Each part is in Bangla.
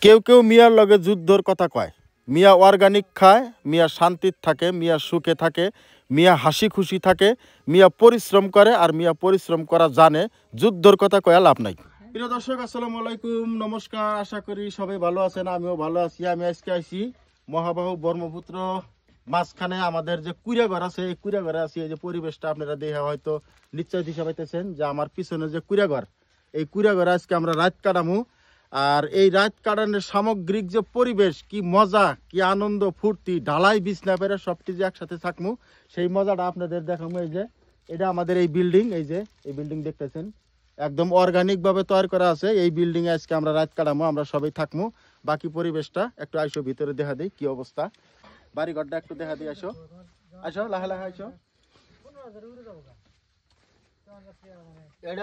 কেউ কেউ মিয়ার লগে যুদ্ধর কথা কয়। মিয়া অর্গানিক খায়, মিয়া শান্তির থাকে, মিয়া সুখে থাকে, মিয়া হাসি খুশি থাকে, মিয়া পরিশ্রম করে, আর মিয়া পরিশ্রম করা জানে। যুদ্ধর কথা কয়া লাভ নাই। প্রিয় দর্শক, আসসালামু আলাইকুম, নমস্কার। আশা করি সবাই ভালো আছেন, আমিও ভালো আছি। আমি আজকে আইছি মহাবাহু ব্রহ্মপুত্র মাঝখানে আমাদের যে কুড়াঘর আছে, এই কুড়াঘরে আছি। এই যে পরিবেশটা আপনারা দেখে হয়তো নিশ্চয় দিশা পাইতেছেন যে আমার পিছনে যে কুড়াঘর, এই কুড়াঘরে আজকে আমরা রাত কাটামু। আর এই রাত কাটানোর সামগ্রিক যে পরিবেশ, কি মজা, কি আনন্দ ফুর্তি, ঢালাই বিছনা পেরে সবটি যে একসাথে থাকমু, সেই মজাটা আপনাদের দেখাবো। এই যে এটা আমাদের এই বিল্ডিং, এই যে এই বিল্ডিং দেখতেছেন একদম অর্গানিক ভাবে তৈরি করা আছে। এই বিল্ডিং এ আজকে আমরা রাত কাটামো, আমরা সবাই থাকমু। বাকি পরিবেশটা একটু আইসো ভিতরে দেখা দেই কি অবস্থা, বাড়িঘরটা একটু দেখা দিই। আসো আসো, লাহে লাহে আসো। এটা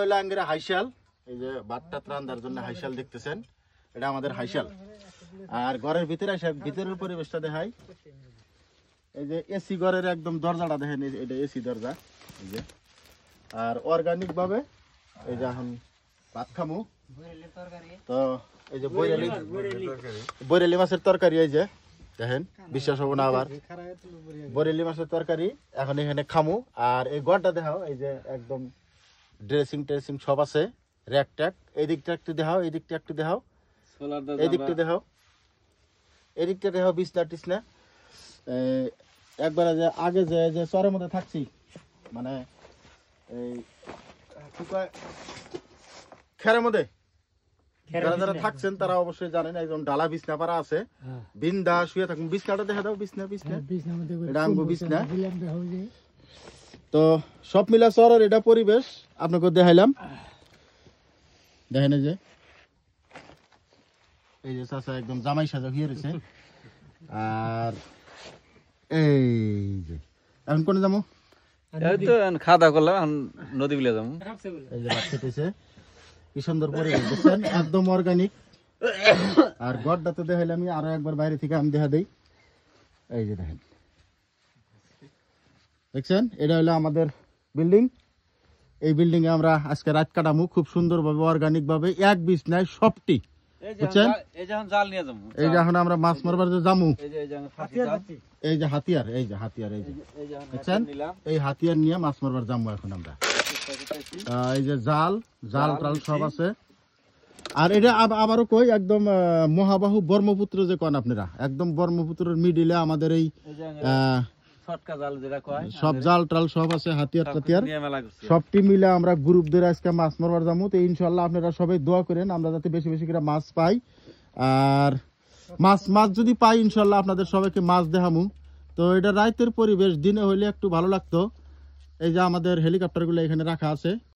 হইলো আঙ্গের হাইশাল। এই যে ভাতটা রান্নার জন্য হাইশাল দেখতেছেন, এটা আমাদের হাইশাল। আর ঘরের ভিতরে আসে, ভিতরের পরিবেশটা দেখাই। এই যে এসি ঘরের একদম দরজাটা দেখেন, এটা এসি দরজা। এই যে আর অর্গানিক ভাবে এই যে এখন ভাত খামু। তো এই যে বরেলি মাছের তরকারি, এই যে দেখেন, বিশ্বাস হবো না আবার বরেলি মাছের তরকারি এখন এখানে খামু। আর এই ঘরটা দেখাও, এই যে একদম ড্রেসিং টেসিং সব আছে, র্যাক ট্যাক। এই দিকটা একটু দেখাও, এই দিকটা একটু দেখাও, এই দিকটা দেখাও, এই দিকটা দেখাও, বিছনা টিছনা। একবার আগে যে চরের মধ্যে থাকছি, মানে এই খেরের মধ্যে যারা যারা থাকছেন তারা অবশ্যই জানেন, একদম ডালা বিছনা পারা আছে, বিন্দা শুয়ে থাকুন। বিছনাটা দেখা দাও, বিছনা বিছনা এটা আমগো বিছনা। তো সব মিলা চরের এটা পরিবেশ আপনাকে দেখাইলাম। দেখেন এই যে চাচা একদম জামাই সাজা হয়ে রয়েছে। আর এই যে এখন কোনে যাবো, খাওয়া দাওয়া করলাম, নদী বিলে যাবো। এই যে ভাত খেতেছে, কি সুন্দর পরিবেশ দেখছেন, একদম অর্গানিক। আর ঘরটা তো দেখাইলাম, আমি আরো একবার বাইরে থেকে আমি দেখা দেই। এই যে দেখেন, দেখছেন, এটা হলো আমাদের বিল্ডিং। এই বিল্ডিং এ আমরা আজকে রাত কাটামু খুব সুন্দর ভাবে, অর্গানিক ভাবে, এক বিছনায় সবটি। বুঝছেন, এই যে এখন আমরা মাছ মারবার যে জামু, এই যে হাতিয়ার, এই যে হাতিয়ার, এই যে দেখছেন, এই হাতিয়ার নিয়ে মাছ মারবার জামু এখন আমরা। এই যে জাল টাল সব আছে। আর এটা আবারও কই, একদম মহাবাহু ব্রহ্মপুত্র যে কন আপনারা, একদম ব্রহ্মপুত্রের মিডিলে আমাদের এই সব জাল টাল সব আছে, হাতিয়ার টাতিয়ার সবটি মিলে আমরা গ্রুপ ধরে আজকে মাছ মারবার যাবো। তো ইনশাল্লাহ আপনারা সবাই দোয়া করেন আমরা যাতে বেশি বেশি করে মাছ পাই। আর মাছ যদি পাই ইনশাল্লাহ আপনাদের সবাইকে মাছ দেখামু। তো এটা রাতের পরিবেশ, দিনে হইলে একটু ভালো লাগতো। এই যে আমাদের হেলিকপ্টার গুলো এখানে রাখা আছে,